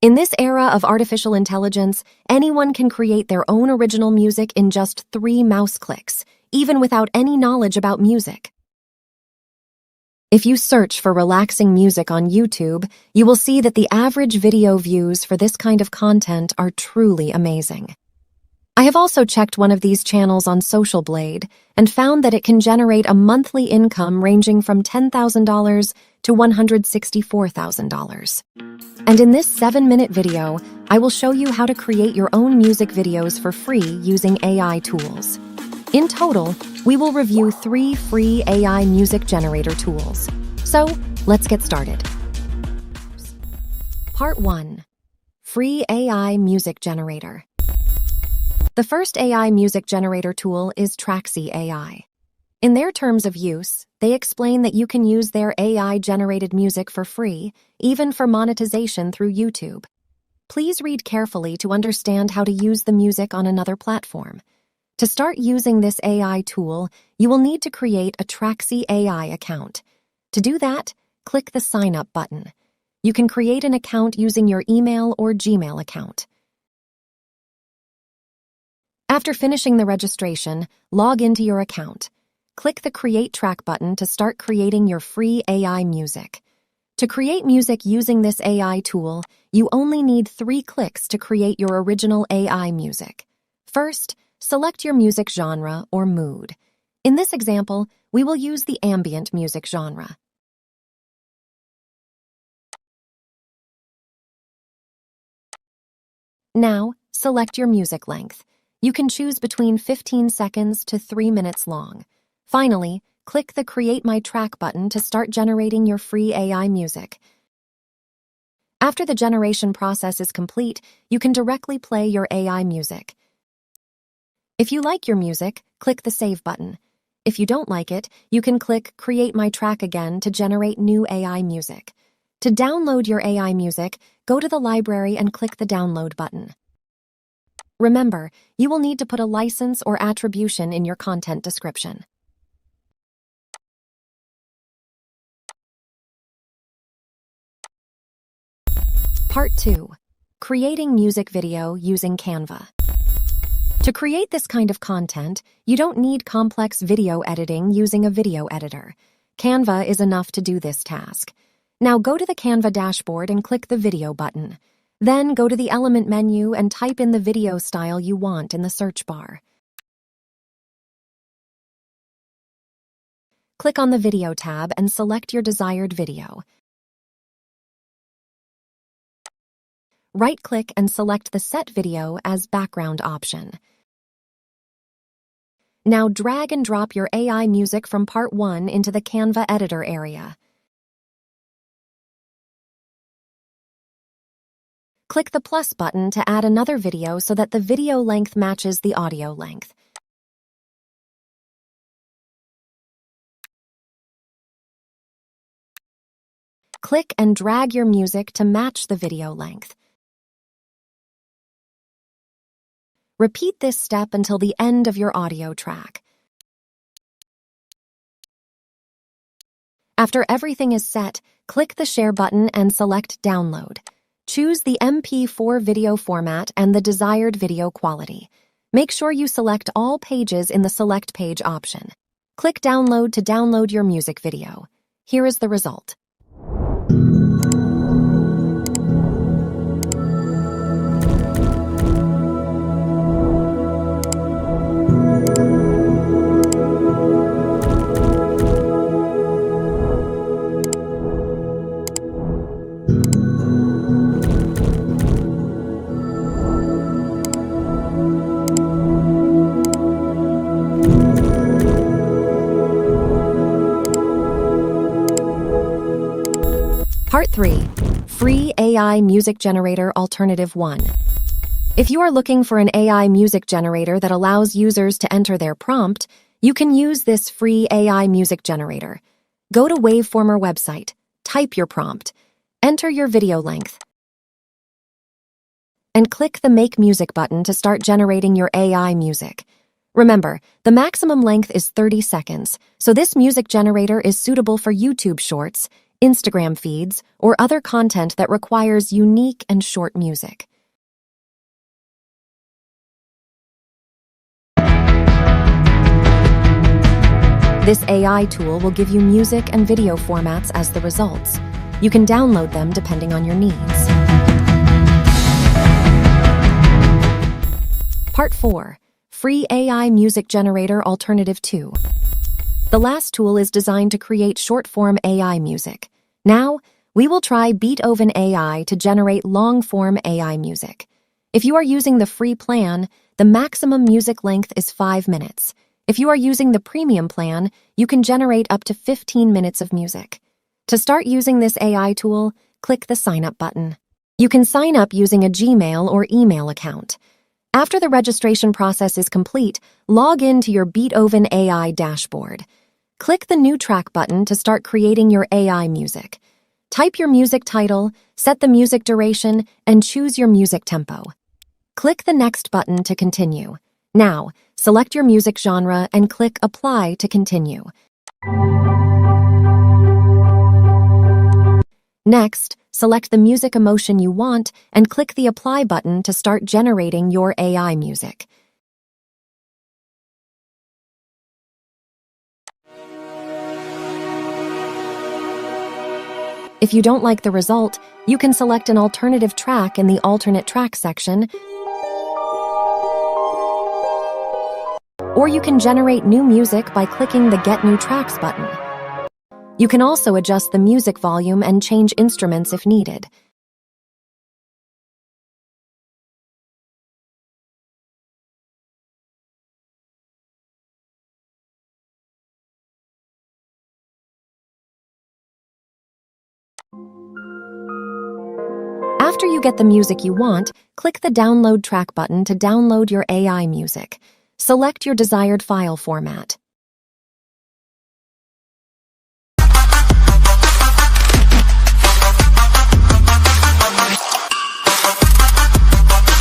In this era of artificial intelligence, anyone can create their own original music in just 3 mouse clicks, even without any knowledge about music. If you search for relaxing music on YouTube, you will see that the average video views for this kind of content are truly amazing. I have also checked one of these channels on Social Blade and found that it can generate a monthly income ranging from $10,000 to $164,000. And in this 7-minute video, I will show you how to create your own music videos for free using AI tools. In total, we will review 3 free AI music generator tools. So, let's get started. Part 1. Free AI Music Generator. The first AI music generator tool is Traxy AI. In their terms of use, they explain that you can use their AI-generated music for free, even for monetization through YouTube. Please read carefully to understand how to use the music on another platform. To start using this AI tool, you will need to create a Traxy AI account. To do that, click the Sign Up button. You can create an account using your email or Gmail account. After finishing the registration, log into your account. Click the Create Track button to start creating your free AI music. To create music using this AI tool, you only need 3 clicks to create your original AI music. First, select your music genre or mood. In this example, we will use the ambient music genre. Now, select your music length. You can choose between 15 seconds to 3 minutes long. Finally, click the Create My Track button to start generating your free AI music. After the generation process is complete, you can directly play your AI music. If you like your music, click the Save button. If you don't like it, you can click Create My Track again to generate new AI music. To download your AI music, go to the library and click the Download button. Remember, you will need to put a license or attribution in your content description. Part 2. Creating music video using Canva. To create this kind of content, you don't need complex video editing using a video editor. Canva is enough to do this task. Now go to the Canva dashboard and click the Video button. Then go to the Element menu and type in the video style you want in the search bar. Click on the Video tab and select your desired video. Right-click and select the Set Video as background option. Now drag and drop your AI music from Part 1 into the Canva editor area. Click the plus button to add another video so that the video length matches the audio length. Click and drag your music to match the video length. Repeat this step until the end of your audio track. After everything is set, click the Share button and select Download. Choose the MP4 video format and the desired video quality. Make sure you select all pages in the Select Page option. Click Download to download your music video. Here is the result. Part 3. Free AI Music Generator Alternative 1. If you are looking for an AI music generator that allows users to enter their prompt, you can use this free AI music generator. Go to Waveformer website, type your prompt, enter your video length, and click the Make Music button to start generating your AI music. Remember, the maximum length is 30 seconds, so this music generator is suitable for YouTube Shorts, Instagram feeds, or other content that requires unique and short music. This AI tool will give you music and video formats as the results. You can download them depending on your needs. Part 4. Free AI Music Generator Alternative 2. The last tool is designed to create short-form AI music. Now, we will try Beethoven AI to generate long-form AI music. If you are using the free plan, the maximum music length is 5 minutes. If you are using the premium plan, you can generate up to 15 minutes of music. To start using this AI tool, click the Sign Up button. You can sign up using a Gmail or email account. After the registration process is complete, log in to your Beethoven AI dashboard. Click the New Track button to start creating your AI music. Type your music title, set the music duration, and choose your music tempo. Click the Next button to continue. Now, select your music genre and click Apply to continue. Next, select the music emotion you want and click the Apply button to start generating your AI music. If you don't like the result, you can select an alternative track in the Alternate Track section, or you can generate new music by clicking the Get New Tracks button. You can also adjust the music volume and change instruments if needed. After you get the music you want, click the Download Track button to download your AI music. Select your desired file format.